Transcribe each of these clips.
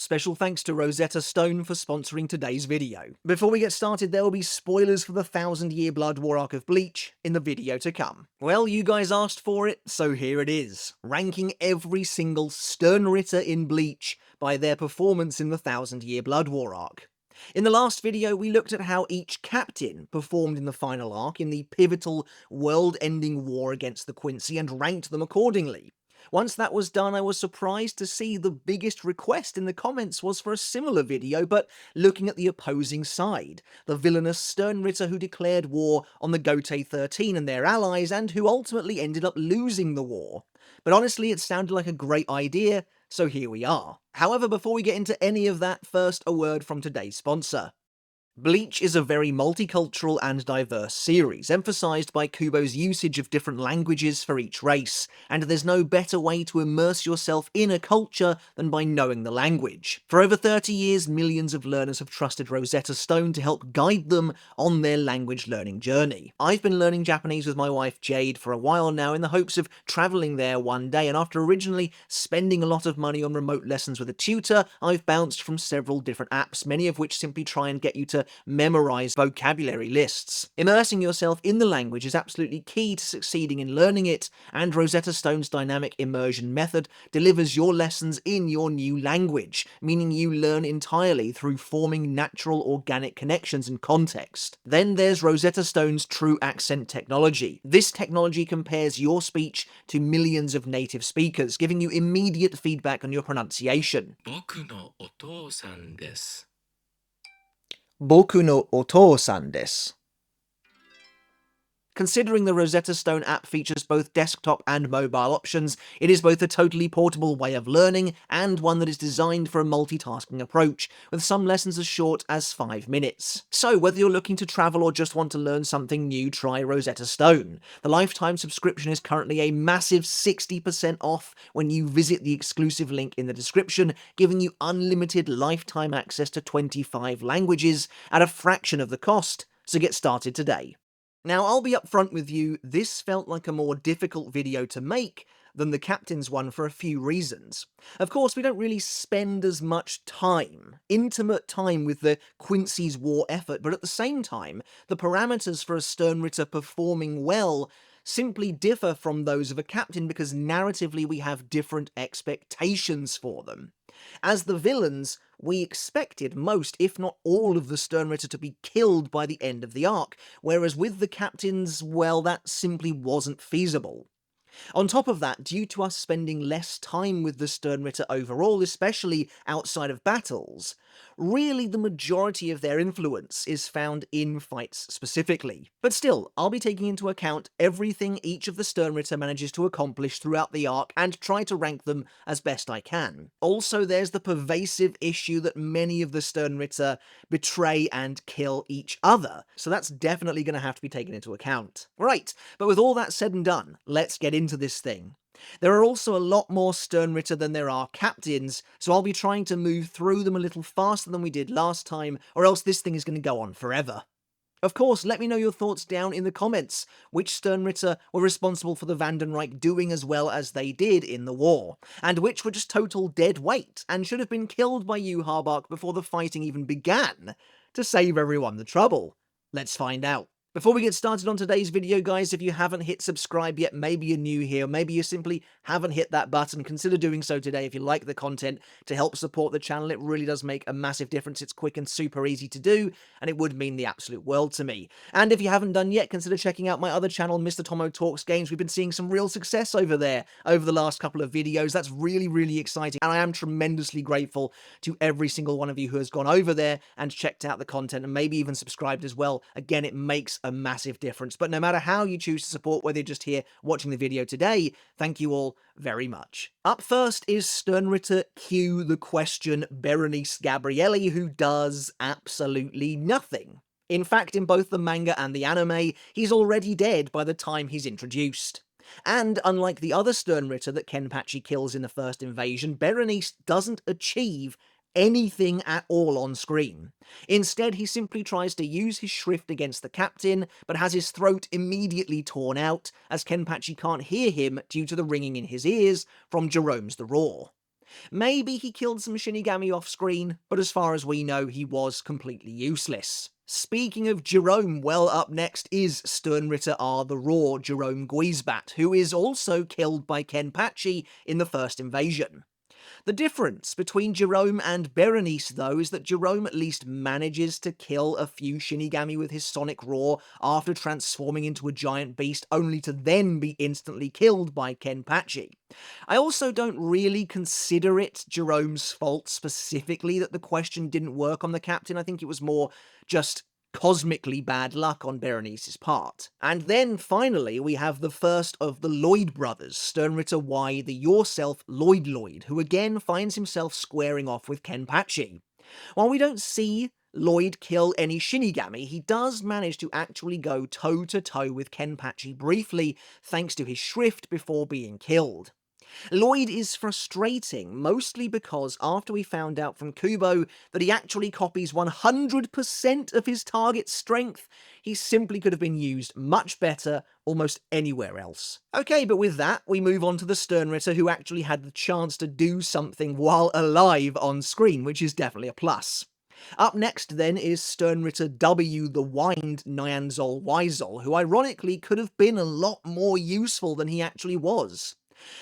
Special thanks to Rosetta Stone for sponsoring today's video. Before we get started, there will be spoilers for the 1000-Year Blood War arc of Bleach in the video to come. Well, you guys asked for it, so here it is. Ranking every single Sternritter in Bleach by their performance in the 1000-Year Blood War arc. In the last video, we looked at how each captain performed in the final arc in the pivotal, world-ending war against the Quincy and ranked them accordingly. Once that was done, I was surprised to see the biggest request in the comments was for a similar video, but looking at the opposing side, the villainous Sternritter who declared war on the Gote 13 and their allies, and who ultimately ended up losing the war. But honestly, it sounded like a great idea, so here we are. However, before we get into any of that, first a word from today's sponsor. Bleach is a very multicultural and diverse series, emphasised by Kubo's usage of different languages for each race, and there's no better way to immerse yourself in a culture than by knowing the language. For over 30 years, millions of learners have trusted Rosetta Stone to help guide them on their language learning journey. I've been learning Japanese with my wife Jade for a while now in the hopes of travelling there one day, and after originally spending a lot of money on remote lessons with a tutor, I've bounced from several different apps, many of which simply try and get you to memorize vocabulary lists. Immersing yourself in the language is absolutely key to succeeding in learning it, and Rosetta Stone's dynamic immersion method delivers your lessons in your new language, meaning you learn entirely through forming natural organic connections and context. Then there's Rosetta Stone's True Accent technology. This technology compares your speech to millions of native speakers, giving you immediate feedback on your pronunciation. 僕のお父さんです。Boku no otou-san desu. Considering the Rosetta Stone app features both desktop and mobile options, it is both a totally portable way of learning and one that is designed for a multitasking approach, with some lessons as short as 5 minutes. So whether you're looking to travel or just want to learn something new, try Rosetta Stone. The lifetime subscription is currently a massive 60% off when you visit the exclusive link in the description, giving you unlimited lifetime access to 25 languages at a fraction of the cost, so get started today. Now, I'll be upfront with you, this felt like a more difficult video to make than the captain's one for a few reasons. Of course, we don't really spend as much intimate time with the Quincy's war effort, but at the same time, the parameters for a Sternritter performing well simply differ from those of a captain because narratively we have different expectations for them. As the villains, we expected most, if not all, of the Sternritter to be killed by the end of the arc, whereas with the captains, well, that simply wasn't feasible. On top of that, due to us spending less time with the Sternritter overall, especially outside of battles, really the majority of their influence is found in fights specifically. But still, I'll be taking into account everything each of the Sternritter manages to accomplish throughout the arc and try to rank them as best I can. Also, there's the pervasive issue that many of the Sternritter betray and kill each other, so that's definitely going to have to be taken into account. Right, but with all that said and done, let's get into this thing. There are also a lot more Sternritter than there are captains, so I'll be trying to move through them a little faster than we did last time, or else this thing is going to go on forever. Of course, let me know your thoughts down in the comments. Which Sternritter were responsible for the Vandenreich doing as well as they did in the war, and which were just total dead weight, and should have been killed by you, Harbach, before the fighting even began, to save everyone the trouble? Let's find out. Before we get started on today's video, guys, if you haven't hit subscribe yet, maybe you're new here, maybe you simply haven't hit that button, consider doing so today if you like the content to help support the channel. It really does make a massive difference. It's quick and super easy to do, and it would mean the absolute world to me. And if you haven't done yet, consider checking out my other channel, Mr. Tomo Talks Games. We've been seeing some real success over there over the last couple of videos. That's really, really exciting, and I am tremendously grateful to every single one of you who has gone over there and checked out the content and maybe even subscribed as well. Again, it makes a massive difference. But no matter how you choose to support, whether you're just here watching the video today, thank you all very much. Up first is Sternritter Q the Question Berenice Gabrielli, who does absolutely nothing. In fact, in both the manga and the anime, he's already dead by the time he's introduced. And unlike the other Sternritter that Kenpachi kills in the first invasion, Berenice doesn't achieve anything at all on screen. Instead, he simply tries to use his shrift against the captain, but has his throat immediately torn out, as Kenpachi can't hear him due to the ringing in his ears from Jerome's the Roar. Maybe he killed some Shinigami off screen, but as far as we know, he was completely useless. Speaking of Jerome, well, up next is Sternritter R. the Raw, Jerome Guisbat, who is also killed by Kenpachi in the first invasion. The difference between Jerome and Berenice, though, is that Jerome at least manages to kill a few Shinigami with his sonic roar after transforming into a giant beast, only to then be instantly killed by Kenpachi. I also don't really consider it Jerome's fault specifically that the question didn't work on the captain. I think it was more just cosmically bad luck on Berenice's part. And then finally we have the first of the Lloyd brothers, Sternritter Y, the yourself Lloyd, who again finds himself squaring off with Kenpachi. While we don't see Lloyd kill any Shinigami, he does manage to actually go toe-to-toe with Kenpachi briefly thanks to his shrift before being killed. Lloyd is frustrating, mostly because after we found out from Kubo that he actually copies 100% of his target's strength, he simply could have been used much better almost anywhere else. Okay, but with that, we move on to the Sternritter who actually had the chance to do something while alive on screen, which is definitely a plus. Up next then is Sternritter W the Wind Nyanzol Wyzol, who ironically could have been a lot more useful than he actually was.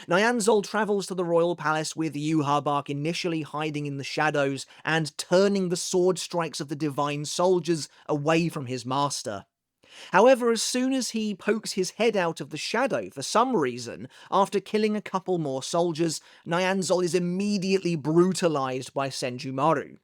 Nyanzol travels to the royal palace with Yhwach initially hiding in the shadows and turning the sword strikes of the divine soldiers away from his master. However, as soon as he pokes his head out of the shadow for some reason, after killing a couple more soldiers, Nyanzol is immediately brutalized by Senjumaru.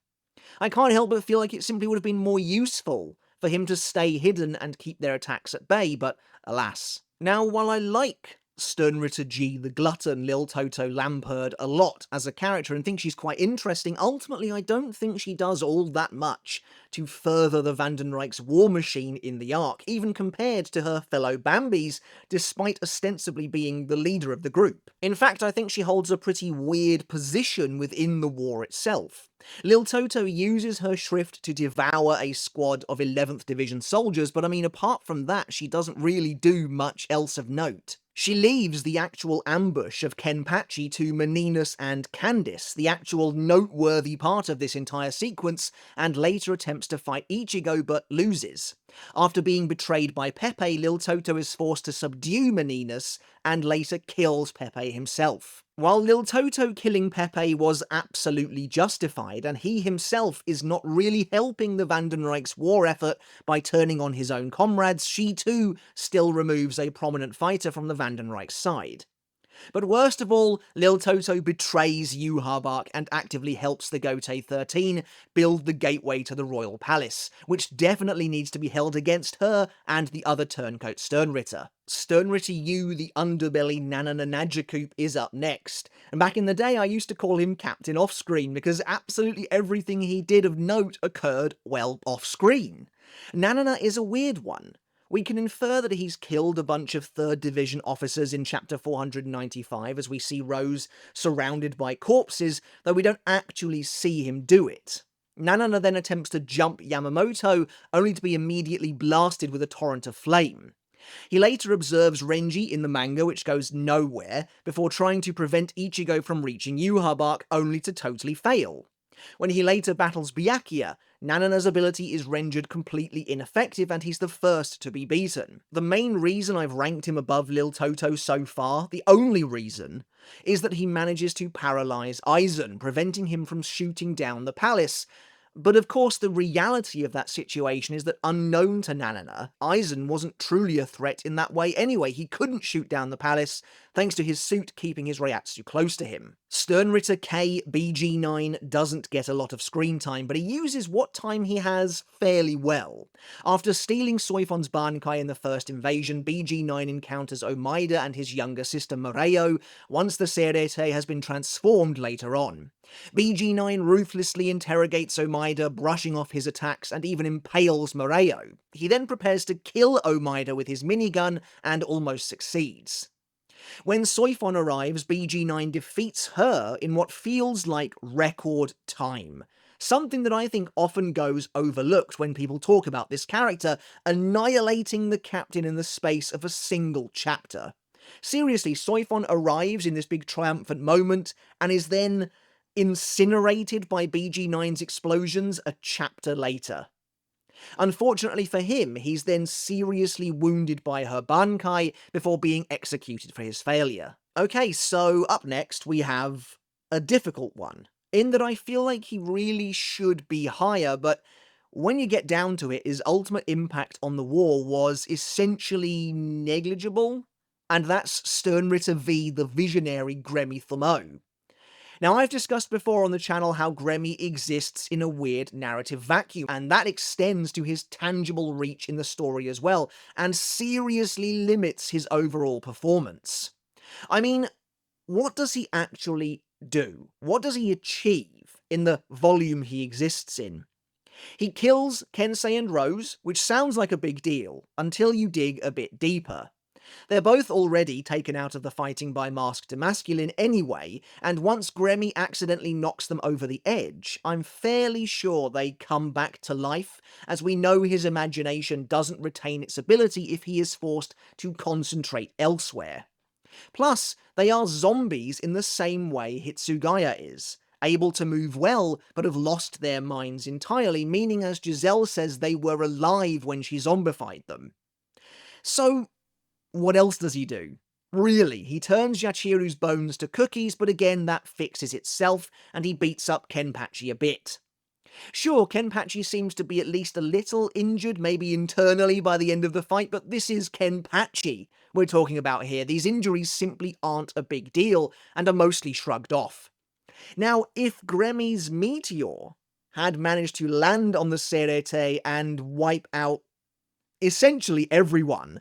I can't help but feel like it simply would have been more useful for him to stay hidden and keep their attacks at bay, but alas. Now, while I like Sternritter G, the glutton, Lil Toto Lamperd a lot as a character and think she's quite interesting, ultimately I don't think she does all that much to further the Vandenrijk's war machine in the arc, even compared to her fellow Bambis, despite ostensibly being the leader of the group. In fact, I think she holds a pretty weird position within the war itself. Lil Toto uses her shrift to devour a squad of 11th Division soldiers, but I mean, apart from that, she doesn't really do much else of note. She leaves the actual ambush of Kenpachi to Meninas and Candice, the actual noteworthy part of this entire sequence, and later attempts to fight Ichigo but loses. After being betrayed by Pepe, Lil Toto is forced to subdue Meninas and later kills Pepe himself. While Lil Toto killing Pepe was absolutely justified, and he himself is not really helping the Vandenrijk's war effort by turning on his own comrades, she too still removes a prominent fighter from the Vandenrijk's side. But worst of all, Lil Toto betrays Yhwach and actively helps the Gotei 13 build the gateway to the royal palace, which definitely needs to be held against her and the other turncoat Sternritter. Sternritter U, the underbelly Nananajakoop, is up next, and back in the day I used to call him Captain Offscreen because absolutely everything he did of note occurred, well, off-screen. Nanana is a weird one. We can infer that he's killed a bunch of 3rd Division officers in chapter 495 as we see Rose surrounded by corpses, though we don't actually see him do it. Nanana then attempts to jump Yamamoto, only to be immediately blasted with a torrent of flame. He later observes Renji in the manga, which goes nowhere, before trying to prevent Ichigo from reaching Yhwach, only to totally fail. When he later battles Byakuya, Nanana's ability is rendered completely ineffective and he's the first to be beaten. The main reason I've ranked him above Lil Toto so far, the only reason, is that he manages to paralyze Aizen, preventing him from shooting down the palace. But of course the reality of that situation is that unknown to Nanana, Aizen wasn't truly a threat in that way anyway. He couldn't shoot down the palace, thanks to his suit keeping his Reiatsu close to him. Sternritter K BG9 doesn't get a lot of screen time, but he uses what time he has fairly well. After stealing Soifon's bankai in the first invasion, BG9 encounters Omaida and his younger sister Moreo, once the Serete has been transformed later on. BG9 ruthlessly interrogates Omaida, brushing off his attacks, and even impales Moreo. He then prepares to kill Omaida with his minigun, and almost succeeds. When Soifon arrives, BG9 defeats her in what feels like record time. Something that I think often goes overlooked when people talk about this character, annihilating the captain in the space of a single chapter. Seriously, Soifon arrives in this big triumphant moment and is then incinerated by BG9's explosions a chapter later. Unfortunately for him, he's then seriously wounded by her bankai before being executed for his failure. Okay, so up next we have a difficult one, in that I feel like he really should be higher, but when you get down to it, his ultimate impact on the war was essentially negligible, and that's Sternritter v the visionary Gremmy Thummo. Now, I've discussed before on the channel how Gremmy exists in a weird narrative vacuum, and that extends to his tangible reach in the story as well, and seriously limits his overall performance. I mean, what does he actually do? What does he achieve in the volume he exists in? He kills Kensei and Rose, which sounds like a big deal, until you dig a bit deeper. They're both already taken out of the fighting by Masked Masculine anyway, and once Gremmy accidentally knocks them over the edge, I'm fairly sure they come back to life, as we know his imagination doesn't retain its ability if he is forced to concentrate elsewhere. Plus, they are zombies in the same way Hitsugaya is, able to move well, but have lost their minds entirely, meaning, as Giselle says, they were alive when she zombified them. So, what else does he do? Really, he turns Yachiru's bones to cookies, but again that fixes itself, and he beats up Kenpachi a bit. Sure, Kenpachi seems to be at least a little injured, maybe internally by the end of the fight, but this is Kenpachi we're talking about here. These injuries simply aren't a big deal, and are mostly shrugged off. Now, if Gremmy's meteor had managed to land on the Serete and wipe out essentially everyone,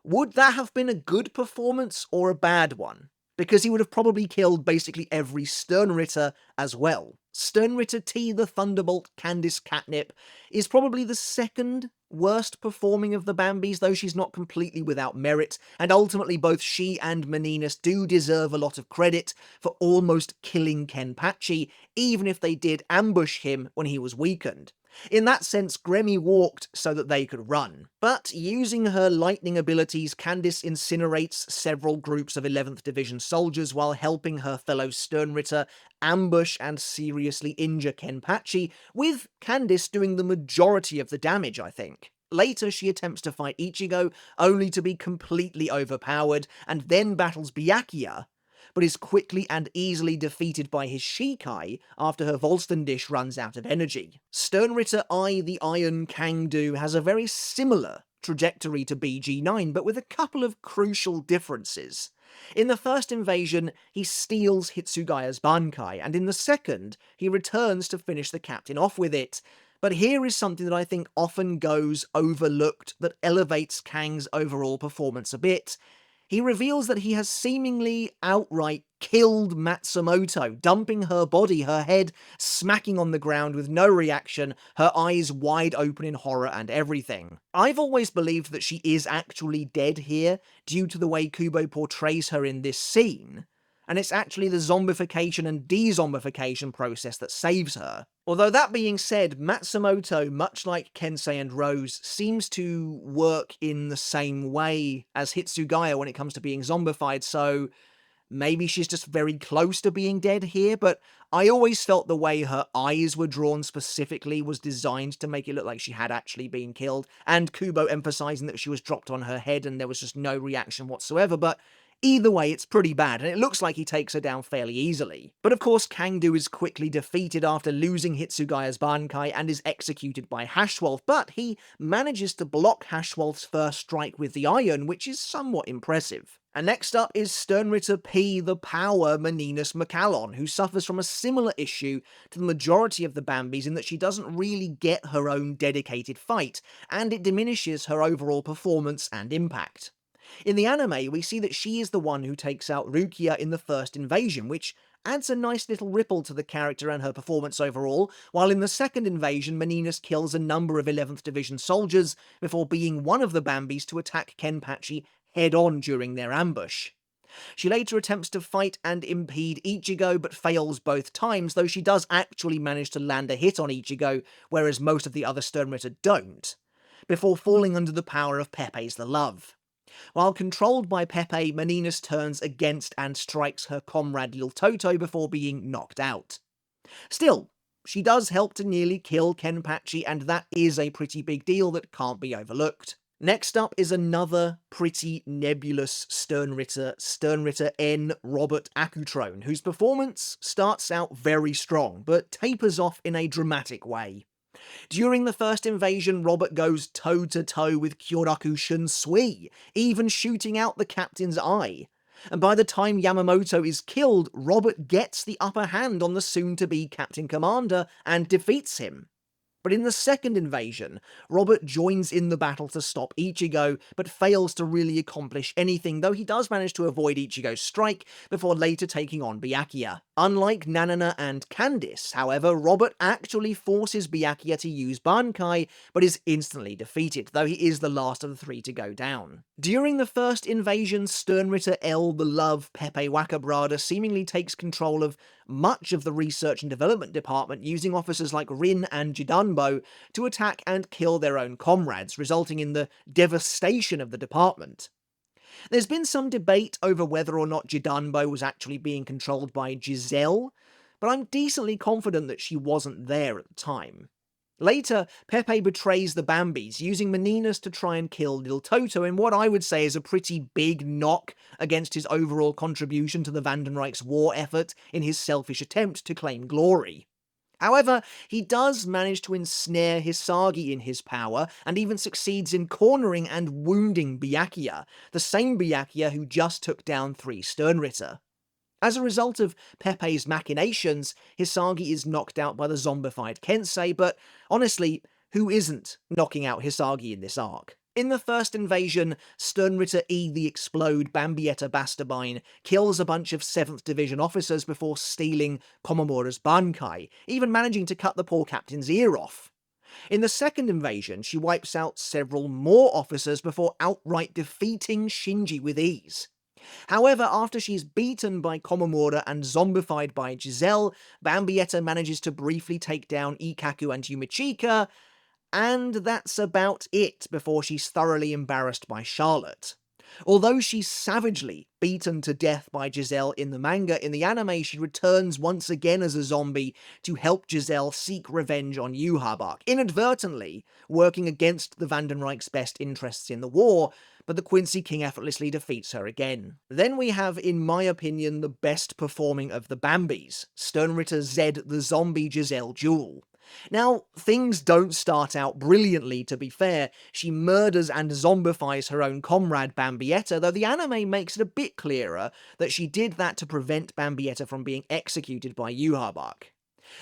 would that have been a good performance or a bad one? Because he would have probably killed basically every Sternritter as well. Sternritter T the Thunderbolt Candice Catnip is probably the second worst performing of the Bambis, though she's not completely without merit, and ultimately both she and Meninas do deserve a lot of credit for almost killing Kenpachi, even if they did ambush him when he was weakened. In that sense, Gremmy walked so that they could run. But using her lightning abilities, Candice incinerates several groups of 11th Division soldiers while helping her fellow Sternritter ambush and seriously injure Kenpachi, with Candice doing the majority of the damage, I think. Later, she attempts to fight Ichigo, only to be completely overpowered, and then battles Byakuya, but is quickly and easily defeated by his Shikai after her Volston dish runs out of energy. Sternritter I the Iron Kangdu has a very similar trajectory to BG9, but with a couple of crucial differences. In the first invasion, he steals Hitsugaya's bankai, and in the second, he returns to finish the captain off with it. But here is something that I think often goes overlooked that elevates Kang's overall performance a bit. He reveals that he has seemingly outright killed Matsumoto, dumping her body, her head smacking on the ground with no reaction, her eyes wide open in horror and everything. I've always believed that she is actually dead here, due to the way Kubo portrays her in this scene, and it's actually the zombification and de-zombification process that saves her. Although that being said, Matsumoto, much like Kensei and Rose, seems to work in the same way as Hitsugaya when it comes to being zombified, so maybe she's just very close to being dead here, but I always felt the way her eyes were drawn specifically was designed to make it look like she had actually been killed, and Kubo emphasizing that she was dropped on her head and there was just no reaction whatsoever, but either way, it's pretty bad, and it looks like he takes her down fairly easily. But of course, Kangdu is quickly defeated after losing Hitsugaya's bankai and is executed by Hashwolf, but he manages to block Hashwolf's first strike with the iron, which is somewhat impressive. And next up is Sternritter P the Power Meninas Macallon, who suffers from a similar issue to the majority of the Bambis in that she doesn't really get her own dedicated fight, and it diminishes her overall performance and impact. In the anime, we see that she is the one who takes out Rukia in the first invasion, which adds a nice little ripple to the character and her performance overall, while in the second invasion, Meninas kills a number of 11th Division soldiers before being one of the Bambis to attack Kenpachi head-on during their ambush. She later attempts to fight and impede Ichigo, but fails both times, though she does actually manage to land a hit on Ichigo, whereas most of the other Sternritter don't, before falling under the power of Pepe's the Love. While controlled by Pepe, Meninas turns against and strikes her comrade Lil Toto before being knocked out. Still, she does help to nearly kill Kenpachi, and that is a pretty big deal that can't be overlooked. Next up is another pretty nebulous Sternritter N. Robert Akutrone, whose performance starts out very strong, but tapers off in a dramatic way. During the first invasion, Robert goes toe-to-toe with Kyoraku Shunsui, even shooting out the captain's eye. And by the time Yamamoto is killed, Robert gets the upper hand on the soon-to-be Captain Commander and defeats him. But in the second invasion, Robert joins in the battle to stop Ichigo, but fails to really accomplish anything, though he does manage to avoid Ichigo's strike before later taking on Byakuya. Unlike Nanana and Candice, however, Robert actually forces Byakuya to use bankai, but is instantly defeated, though he is the last of the three to go down. During the first invasion, Sternritter L. the Love Pepe Wakabrada seemingly takes control of much of the research and development department, using officers like Rin and Jidanbo to attack and kill their own comrades, resulting in the devastation of the department. There's been some debate over whether or not Jidanbo was actually being controlled by Giselle, but I'm decently confident that she wasn't there at the time. Later, Pepe betrays the Bambis, using Meninas to try and kill Lil Toto in what I would say is a pretty big knock against his overall contribution to the Vandenrijk's war effort in his selfish attempt to claim glory. However, he does manage to ensnare Hisagi in his power, and even succeeds in cornering and wounding Byakuya, the same Byakuya who just took down 3 Sternritter. As a result of Pepe's machinations, Hisagi is knocked out by the zombified Kensei, but honestly, who isn't knocking out Hisagi in this arc? In the first invasion, Sternritter E the Explode Bambietta Bastabine kills a bunch of 7th Division officers before stealing Komamura's bankai, even managing to cut the poor captain's ear off. In the second invasion, she wipes out several more officers before outright defeating Shinji with ease. However, after she's beaten by Komamura and zombified by Giselle, Bambietta manages to briefly take down Ikaku and Yumichika, and that's about it before she's thoroughly embarrassed by Charlotte. Although she's savagely beaten to death by Giselle in the manga, in the anime she returns once again as a zombie to help Giselle seek revenge on Yhwach, inadvertently working against the Vandenrijk's best interests in the war, but the Quincy King effortlessly defeats her again. Then we have, in my opinion, the best performing of the Bambis, Sternritter Z the Zombie Giselle duel. Now, things don't start out brilliantly, to be fair. She murders and zombifies her own comrade Bambietta, though the anime makes it a bit clearer that she did that to prevent Bambietta from being executed by Yhwach.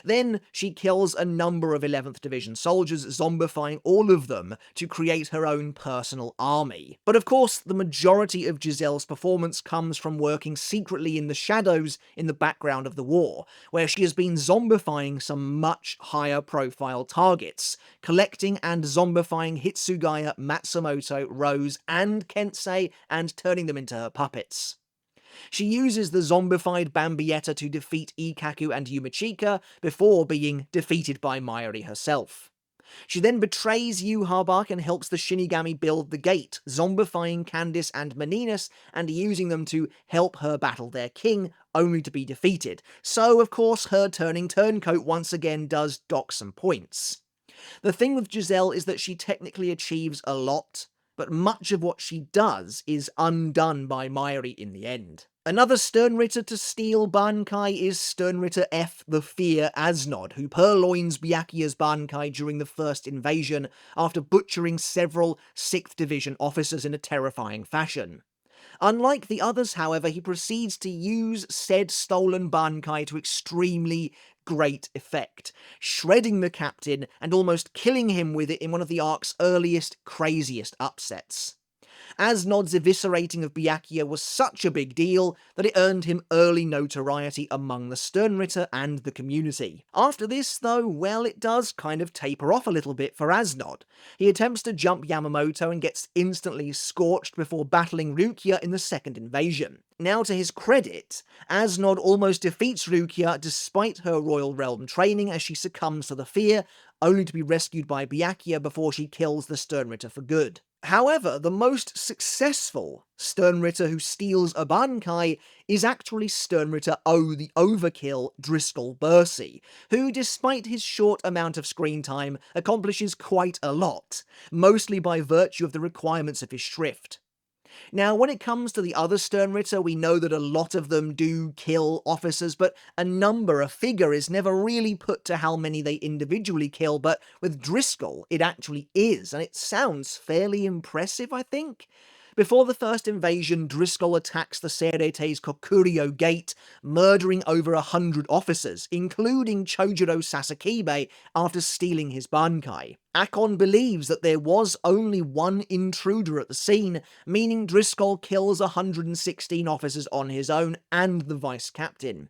Then she kills a number of 11th Division soldiers, zombifying all of them to create her own personal army. But of course, the majority of Giselle's performance comes from working secretly in the shadows in the background of the war, where she has been zombifying some much higher profile targets, collecting and zombifying Hitsugaya, Matsumoto, Rose, and Kensei, and turning them into her puppets. She uses the zombified Bambietta to defeat Ikaku and Yumichika before being defeated by Mayuri herself. She then betrays Yhwach and helps the Shinigami build the gate, zombifying Candice and Meninas and using them to help her battle their king, only to be defeated. So, of course, her turning turncoat once again does dock some points. The thing with Giselle is that she technically achieves a lot, but much of what she does is undone by Mayuri in the end. Another Sternritter to steal bankai is Sternritter F the Fear Asnod, who purloins Byakuya's bankai during the first invasion after butchering several 6th Division officers in a terrifying fashion. Unlike the others, however, he proceeds to use said stolen bankai to extremely great effect, shredding the captain and almost killing him with it in one of the arc's earliest, craziest upsets. Asnod's eviscerating of Byakuya was such a big deal that it earned him early notoriety among the Sternritter and the community. After this, though, well, it does kind of taper off a little bit for Asnod. He attempts to jump Yamamoto and gets instantly scorched before battling Rukia in the second invasion. Now, to his credit, Asnod almost defeats Rukia despite her Royal Realm training as she succumbs to the fear, only to be rescued by Byakuya before she kills the Sternritter for good. However, the most successful Sternritter who steals a bankai is actually Sternritter O, the Overkill Driscoll Bursey, who, despite his short amount of screen time, accomplishes quite a lot, mostly by virtue of the requirements of his shrift. Now, when it comes to the other Sternritter, we know that a lot of them do kill officers, but a figure, is never really put to how many they individually kill, but with Driscoll, it actually is, and it sounds fairly impressive, I think. Before the first invasion, Driscoll attacks the Serete's Kokurio Gate, murdering over 100 officers, including Chojuro Sasakibe, after stealing his bankai. Akon believes that there was only one intruder at the scene, meaning Driscoll kills 116 officers on his own and the vice captain.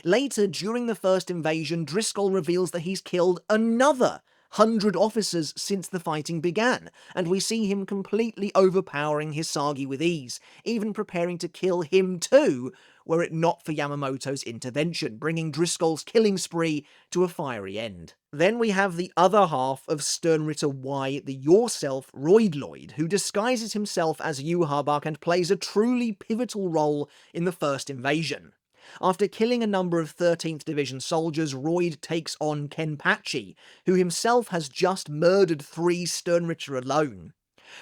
Later, during the first invasion, Driscoll reveals that he's killed another 100 officers since the fighting began, and we see him completely overpowering Hisagi with ease, even preparing to kill him too, were it not for Yamamoto's intervention, bringing Driscoll's killing spree to a fiery end. Then we have the other half of Sternritter Y, the yourself Roidloid, who disguises himself as Yhwach and plays a truly pivotal role in the first invasion. After killing a number of 13th Division soldiers, Royd takes on Kenpachi, who himself has just murdered 3 Sternritter alone.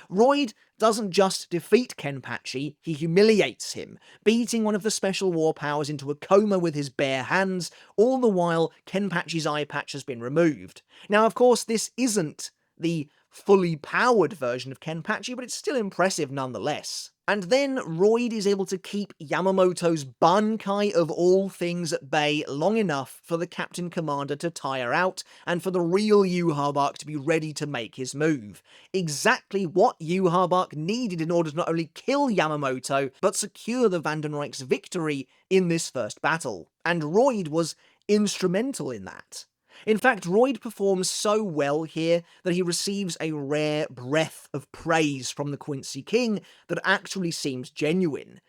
Royd doesn't just defeat Kenpachi, he humiliates him, beating one of the special war powers into a coma with his bare hands, all the while Kenpachi's eye patch has been removed. Now, of course, this isn't the fully powered version of Kenpachi, but it's still impressive nonetheless. And then Royd is able to keep Yamamoto's bankai of all things at bay long enough for the Captain Commander to tire out, and for the real Yhwach to be ready to make his move. Exactly what Yhwach needed in order to not only kill Yamamoto, but secure the Vandenreich's victory in this first battle. And Royd was instrumental in that. In fact, Royd performs so well here that he receives a rare breath of praise from the Quincy King that actually seems genuine.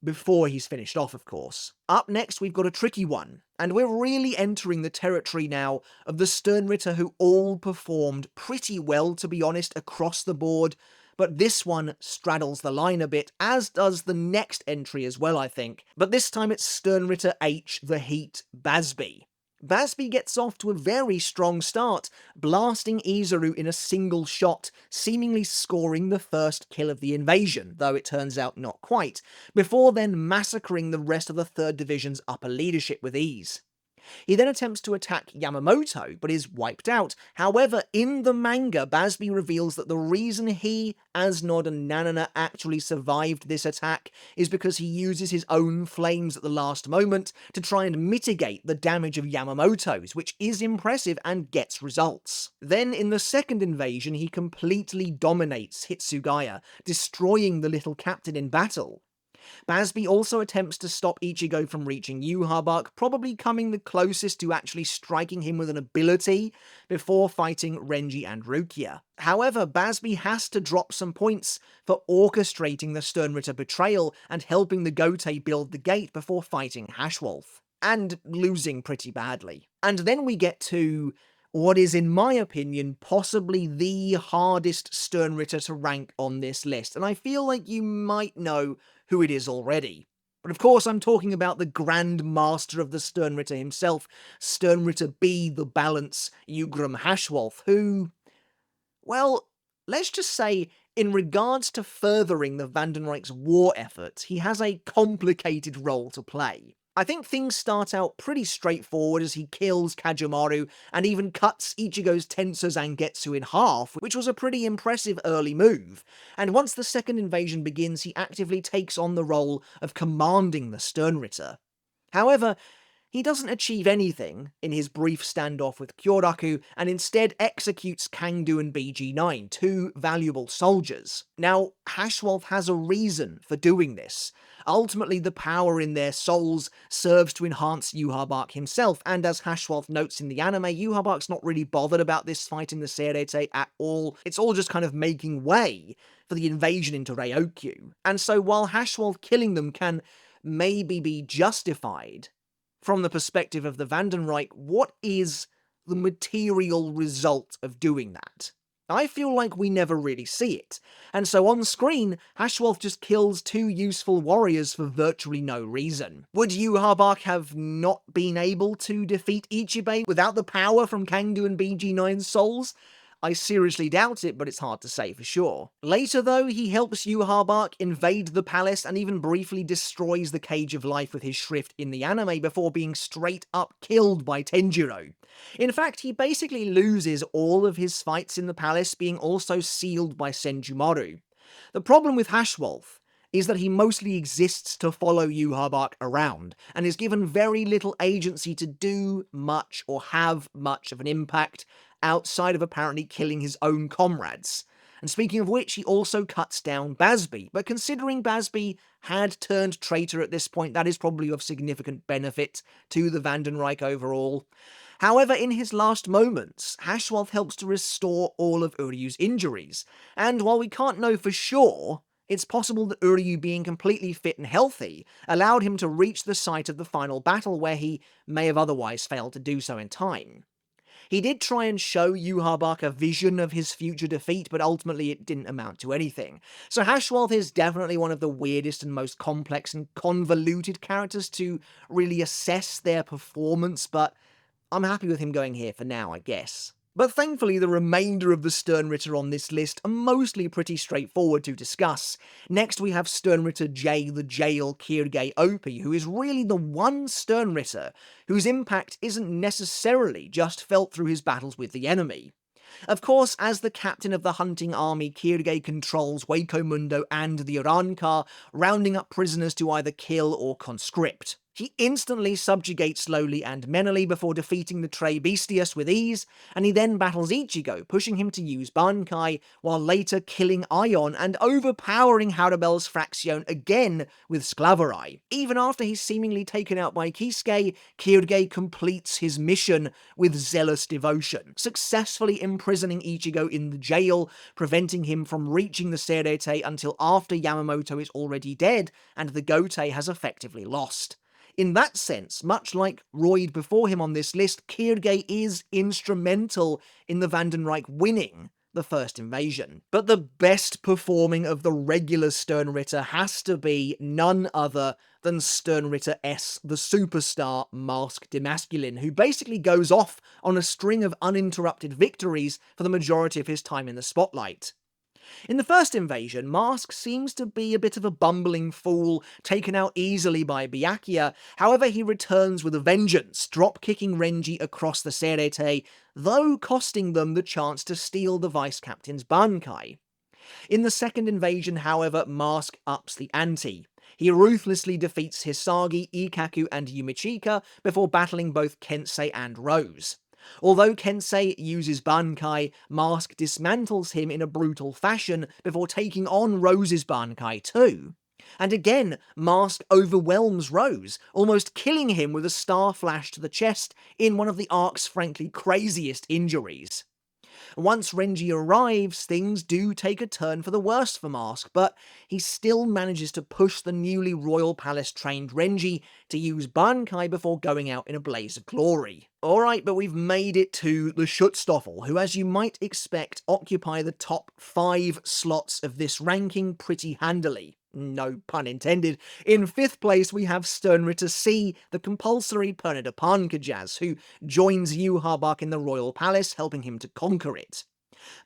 Before he's finished off, of course. Up next, we've got a tricky one, and we're really entering the territory now of the Sternritter who all performed pretty well, to be honest, across the board, but this one straddles the line a bit, as does the next entry as well, I think. But this time it's Sternritter H, the Heat Basby. Basby gets off to a very strong start, blasting Izuru in a single shot, seemingly scoring the first kill of the invasion, though it turns out not quite, before then massacring the rest of the 3rd Division's upper leadership with ease. He then attempts to attack Yamamoto, but is wiped out. However, in the manga, Basby reveals that the reason he, Asnod, and Nanana actually survived this attack is because he uses his own flames at the last moment to try and mitigate the damage of Yamamoto's, which is impressive and gets results. Then, in the second invasion, he completely dominates Hitsugaya, destroying the little captain in battle. Basby also attempts to stop Ichigo from reaching Yhwach, probably coming the closest to actually striking him with an ability before fighting Renji and Rukia. However, Basby has to drop some points for orchestrating the Sternritter betrayal and helping the Gote build the gate before fighting Hashwolf, and losing pretty badly. And then we get to what is, in my opinion, possibly the hardest Sternritter to rank on this list, and I feel like you might know who it is already. But of course I'm talking about the Grand Master of the Sternritter himself, Sternritter B, the Balance, Ugram Hashwolf, who, well, let's just say, in regards to furthering the Vandenreich's war effort, he has a complicated role to play. I think things start out pretty straightforward as he kills Kajumaru and even cuts Ichigo's Tensor Zangetsu in half, which was a pretty impressive early move. And once the second invasion begins, he actively takes on the role of commanding the Sternritter. However, he doesn't achieve anything in his brief standoff with Kyoraku, and instead executes Kangdu and BG9, 2 valuable soldiers. Now, Hashwolf has a reason for doing this. Ultimately, the power in their souls serves to enhance Yhwach himself, and as Hashwolf notes in the anime, Yhwach's not really bothered about this fight in the Serete at all. It's all just kind of making way for the invasion into Ryokyu. And so while Hashwolf killing them can maybe be justified, from the perspective of the Vandenreich, what is the material result of doing that? I feel like we never really see it, and so on screen, Hashwolf just kills two useful warriors for virtually no reason. Would Yu Harbak have not been able to defeat Ichibei without the power from Kangdu and BG9's souls? I seriously doubt it, but it's hard to say for sure. Later though, he helps Yu Harbak invade the palace and even briefly destroys the Cage of Life with his shrift in the anime before being straight up killed by Tenjiro. In fact, he basically loses all of his fights in the palace, being also sealed by Senjumaru. The problem with Hashwolf is that he mostly exists to follow Yu Harbak around, and is given very little agency to do much or have much of an impact outside of apparently killing his own comrades. And speaking of which, he also cuts down Basby, but considering Basby had turned traitor at this point, that is probably of significant benefit to the Vandenreich overall. However, in his last moments, Hashwolf helps to restore all of Uryu's injuries, and while we can't know for sure, it's possible that Uryu being completely fit and healthy allowed him to reach the site of the final battle where he may have otherwise failed to do so in time. He did try and show Yu Harbak a vision of his future defeat, but ultimately it didn't amount to anything. So Hashwolf is definitely one of the weirdest and most complex and convoluted characters to really assess their performance, but I'm happy with him going here for now, I guess. But thankfully, the remainder of the Sternritter on this list are mostly pretty straightforward to discuss. Next, we have Sternritter J, the Jail Kirge Opie, who is really the one Sternritter whose impact isn't necessarily just felt through his battles with the enemy. Of course, as the captain of the hunting army, Kirge controls Hueco Mundo and the Uranka, rounding up prisoners to either kill or conscript. He instantly subjugates Slowly and Menely before defeating the Tre Bestius with ease, and he then battles Ichigo, pushing him to use Bankai, while later killing Ion and overpowering Harabel's Fraction again with Sclavarai. Even after he's seemingly taken out by Kisuke, Kirge completes his mission with zealous devotion, successfully imprisoning Ichigo in the jail, preventing him from reaching the Serete until after Yamamoto is already dead and the Gotei has effectively lost. In that sense, much like Royd before him on this list, Kirge is instrumental in the Vandenreich winning the first invasion. But the best performing of the regular Sternritter has to be none other than Sternritter S, the superstar Mask Demasculine, who basically goes off on a string of uninterrupted victories for the majority of his time in the spotlight. In the first invasion, Mask seems to be a bit of a bumbling fool, taken out easily by Byakuya. However, he returns with a vengeance, drop-kicking Renji across the Serete, though costing them the chance to steal the vice-captain's Bankai. In the second invasion, however, Mask ups the ante. He ruthlessly defeats Hisagi, Ikaku, and Yumichika before battling both Kensei and Rose. Although Kensei uses Bankai, Mask dismantles him in a brutal fashion before taking on Rose's Bankai too. And again, Mask overwhelms Rose, almost killing him with a star flash to the chest in one of the arc's frankly craziest injuries. Once Renji arrives, things do take a turn for the worse for Mask, but he still manages to push the newly Royal Palace trained Renji to use Bankai before going out in a blaze of glory. Alright, but we've made it to the Schutzstaffel, who, as you might expect, occupy the top 5 slots of this ranking pretty handily. No pun intended. In 5th place, we have Sternritter C, the compulsory Pernida Pankajaz, who joins Yu Harbak in the Royal Palace, helping him to conquer it.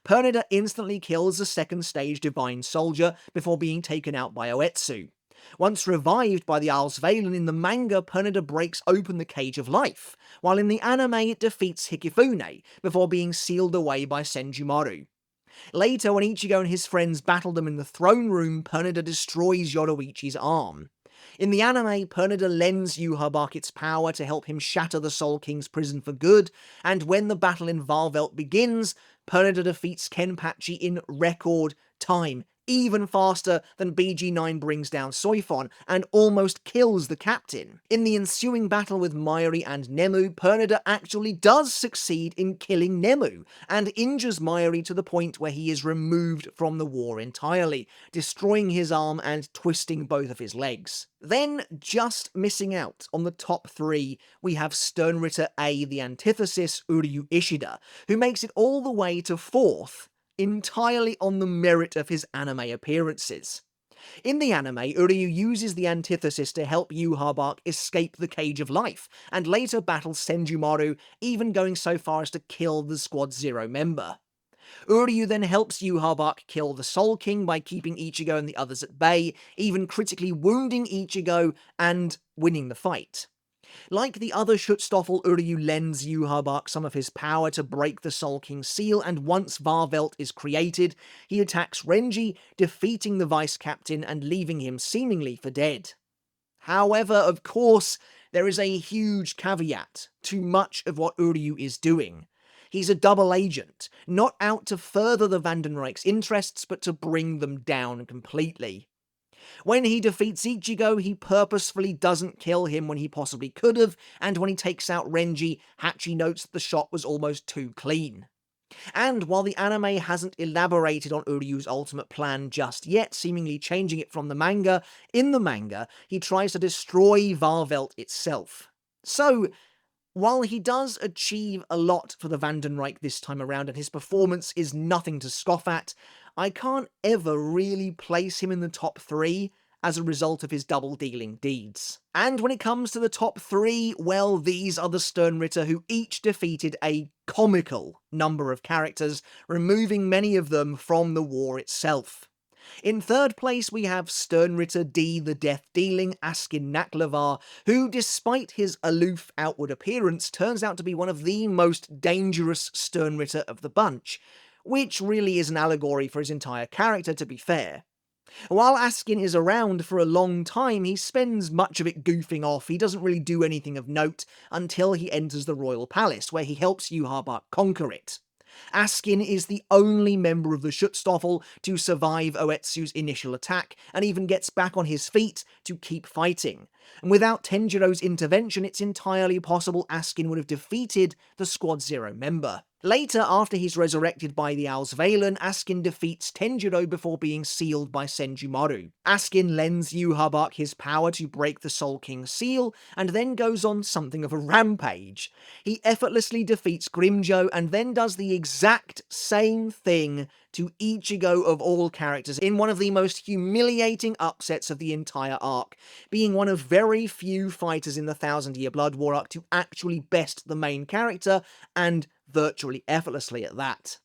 Pernida instantly kills the second stage Divine Soldier before being taken out by Oetsu. Once revived by the Alsvalen in the manga, Pernida breaks open the Cage of Life, while in the anime it defeats Hikifune, before being sealed away by Senjumaru. Later, when Ichigo and his friends battle them in the throne room, Pernida destroys Yoruichi's arm. In the anime, Pernida lends Yu Harbak its power to help him shatter the Soul King's prison for good, and when the battle in Valvelt begins, Pernida defeats Kenpachi in record time, even faster than BG9 brings down Soifon, and almost kills the captain. In the ensuing battle with Mayuri and Nemu, Pernida actually does succeed in killing Nemu, and injures Mayuri to the point where he is removed from the war entirely, destroying his arm and twisting both of his legs. Then, just missing out on the top 3, we have Sternritter A, the antithesis, Uryu Ishida, who makes it all the way to 4th entirely on the merit of his anime appearances. In the anime, Uryu uses the antithesis to help Yhwach escape the cage of life, and later battles Senjumaru, even going so far as to kill the Squad Zero member. Uryu then helps Yhwach kill the Soul King by keeping Ichigo and the others at bay, even critically wounding Ichigo and winning the fight. Like the other Schutzstaffel, Uryu lends Yhwach some of his power to break the Soul King's seal, and once Varvelt is created, he attacks Renji, defeating the Vice Captain and leaving him seemingly for dead. However, of course, there is a huge caveat to much of what Uryu is doing. He's a double agent, not out to further the Vandenrijk's interests, but to bring them down completely. When he defeats Ichigo, he purposefully doesn't kill him when he possibly could have, and when he takes out Renji, Hachi notes that the shot was almost too clean. And while the anime hasn't elaborated on Uryu's ultimate plan just yet, seemingly changing it from the manga, in the manga, he tries to destroy Varvelt itself. So, while he does achieve a lot for the Vandenrijk this time around, and his performance is nothing to scoff at, I can't ever really place him in the top 3 as a result of his double-dealing deeds. And when it comes to the top 3, well, these are the Sternritter, who each defeated a comical number of characters, removing many of them from the war itself. In third place, we have Sternritter D, the death-dealing Askin Naklavar, who, despite his aloof outward appearance, turns out to be one of the most dangerous Sternritter of the bunch, which really is an allegory for his entire character, to be fair. While Askin is around for a long time, he spends much of it goofing off. He doesn't really do anything of note until he enters the Royal Palace, where he helps Yhwach conquer it. Askin is the only member of the Schutzstaffel to survive Oetsu's initial attack, and even gets back on his feet to keep fighting. And without Tenjiro's intervention, it's entirely possible Askin would have defeated the Squad Zero member. Later, after he's resurrected by the Alsvalen, Askin defeats Tenjiro before being sealed by Senjumaru. Askin lends Yhwach his power to break the Soul King's seal, and then goes on something of a rampage. He effortlessly defeats Grimjo, and then does the exact same thing to Ichigo of all characters in one of the most humiliating upsets of the entire arc, being one of very few fighters in the 1000-Year Blood War arc to actually best the main character, and virtually effortlessly at that.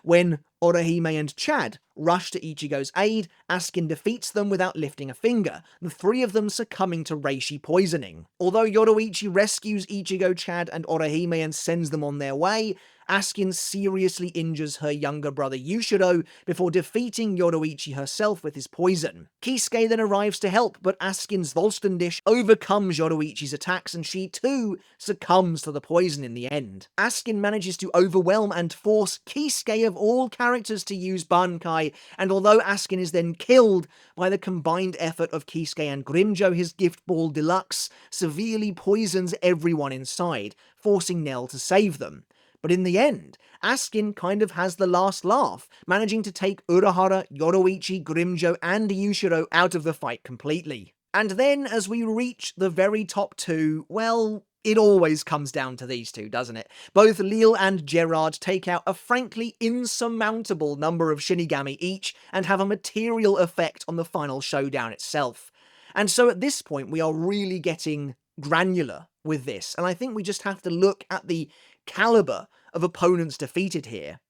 When Orihime and Chad rush to Ichigo's aid, Askin defeats them without lifting a finger, the three of them succumbing to reishi poisoning. Although Yoruichi rescues Ichigo, Chad, and Orihime and sends them on their way, Askin seriously injures her younger brother Yushiro before defeating Yoruichi herself with his poison. Kisuke then arrives to help, but Askin's Volstendish overcomes Yoruichi's attacks, and she too succumbs to the poison in the end. Askin manages to overwhelm and force Kisuke of all characters to use bankai, and although Askin is then killed by the combined effort of Kisuke and Grimjo, his gift ball deluxe severely poisons everyone inside, forcing Nell to save them. But in the end, Askin kind of has the last laugh, managing to take Urahara, Yoruichi, Grimjo, and Yushiro out of the fight completely. And then, as we reach the very top 2, well, it always comes down to these two, doesn't it? Both Lille and Gerard take out a frankly insurmountable number of Shinigami each, and have a material effect on the final showdown itself. And so at this point, we are really getting granular with this, and I think we just have to look at the caliber of opponents defeated here.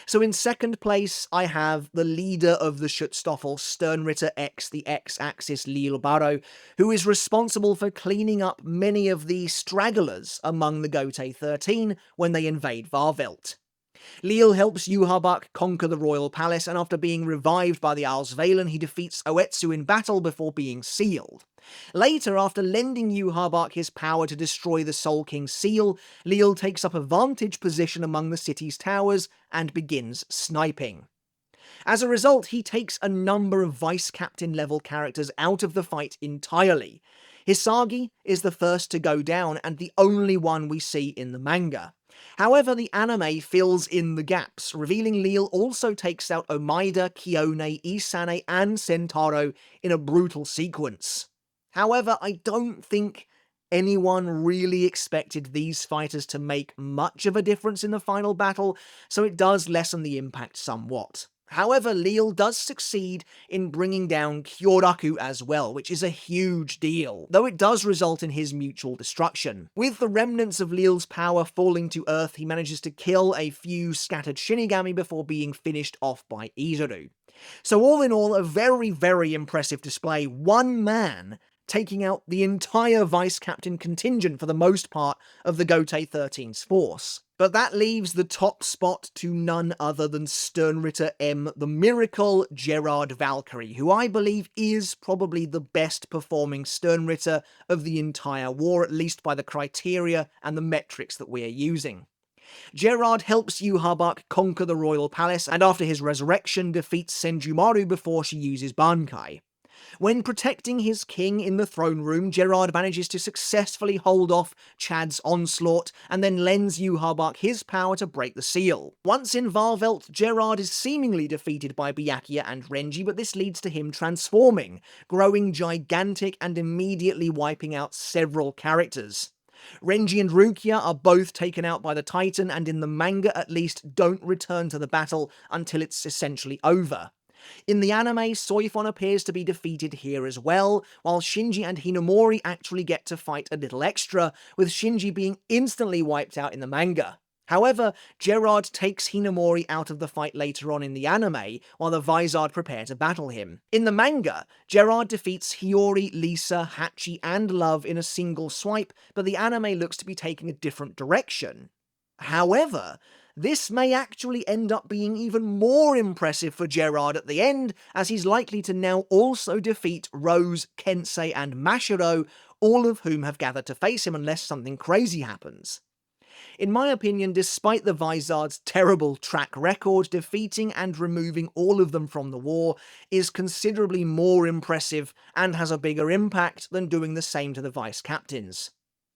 So in second place, I have the leader of the Schutzstaffel, Sternritter X, the X-axis Lille Barrow, who is responsible for cleaning up many of the stragglers among the Gotei 13 when they invade Varvelt. Lille helps Yhwach conquer the royal palace, and after being revived by the Alsvalen, he defeats Oetsu in battle before being sealed. Later, after lending Yhwach his power to destroy the Soul King's seal, Lille takes up a vantage position among the city's towers and begins sniping. As a result, he takes a number of vice-captain level characters out of the fight entirely. Hisagi is the first to go down, and the only one we see in the manga. However, the anime fills in the gaps, revealing Lille also takes out Omaida, Kione, Isane, and Sentaro in a brutal sequence. However, I don't think anyone really expected these fighters to make much of a difference in the final battle, so it does lessen the impact somewhat. However, Leal does succeed in bringing down Kyoraku as well, which is a huge deal, though it does result in his mutual destruction. With the remnants of Leal's power falling to Earth, he manages to kill a few scattered Shinigami before being finished off by Izuru. So all in all, a very, very impressive display. One man taking out the entire vice captain contingent for the most part of the Gotei 13's force. But that leaves the top spot to none other than Sternritter M, the Miracle Gerard Valkyrie, who I believe is probably the best performing Sternritter of the entire war, at least by the criteria and the metrics that we are using. Gerard helps Yhwach conquer the royal palace, and after his resurrection defeats Senjumaru before she uses bankai. When protecting his king in the throne room, Gerard manages to successfully hold off Chad's onslaught, and then lends Yhwach his power to break the seal. Once in Varvelt, Gerard is seemingly defeated by Byakuya and Renji, but this leads to him transforming, growing gigantic and immediately wiping out several characters. Renji and Rukia are both taken out by the Titan, and in the manga at least don't return to the battle until it's essentially over. In the anime, Soifon appears to be defeated here as well, while Shinji and Hinamori actually get to fight a little extra, with Shinji being instantly wiped out in the manga. However, Gerard takes Hinamori out of the fight later on in the anime, while the Vizard prepare to battle him. In the manga, Gerard defeats Hiyori, Lisa, Hachi, and Love in a single swipe, but the anime looks to be taking a different direction. However, this may actually end up being even more impressive for Gerard at the end, as he's likely to now also defeat Rose, Kensei, and Mashiro, all of whom have gathered to face him unless something crazy happens. In my opinion, despite the Vizard's terrible track record, defeating and removing all of them from the war is considerably more impressive and has a bigger impact than doing the same to the vice captains.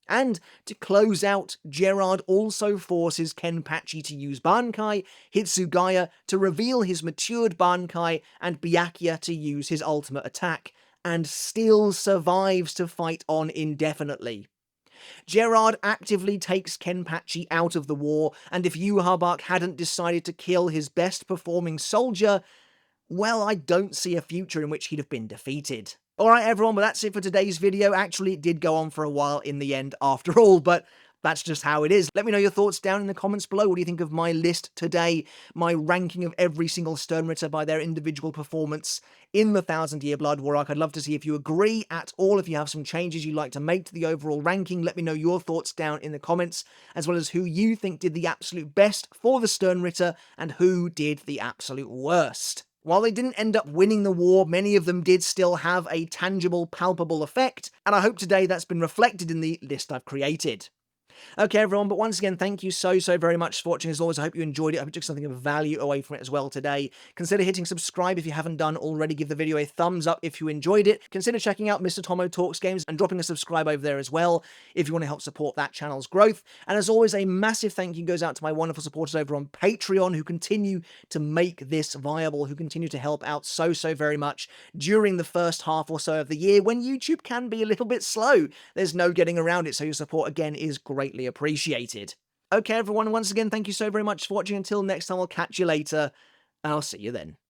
And to close out, Gerard also forces Kenpachi to use Bankai, Hitsugaya to reveal his matured Bankai, and Byakuya to use his ultimate attack, and still survives to fight on indefinitely. Gerard actively takes Kenpachi out of the war, and if Yhwach hadn't decided to kill his best performing soldier, well, I don't see a future in which he'd have been defeated. Alright everyone, but that's it for today's video. Actually, it did go on for a while in the end after all, but that's just how it is. Let me know your thoughts down in the comments below. What do you think of my list today? My ranking of every single Sternritter by their individual performance in the 1000-Year Blood War arc. I'd love to see if you agree at all. If you have some changes you'd like to make to the overall ranking, let me know your thoughts down in the comments, as well as who you think did the absolute best for the Sternritter and who did the absolute worst. While they didn't end up winning the war, many of them did still have a tangible, palpable effect, and I hope today that's been reflected in the list I've created. Okay everyone, but once again, thank you so very much for watching. As always, I hope you enjoyed it. I hope you took something of value away from it as well today. Consider hitting subscribe if you haven't done already. Give the video a thumbs up if you enjoyed it. Consider checking out Mr. Tomo Talks Games and dropping a subscribe over there as well if you want to help support that channel's growth. And as always, a massive thank you goes out to my wonderful supporters over on Patreon who continue to make this viable, who continue to help out so very much during the first half or so of the year when YouTube can be a little bit slow. There's no getting around it, so your support again is greatly appreciated. Okay everyone, once again, thank you so very much for watching. Until next time, I'll catch you later, and I'll see you then.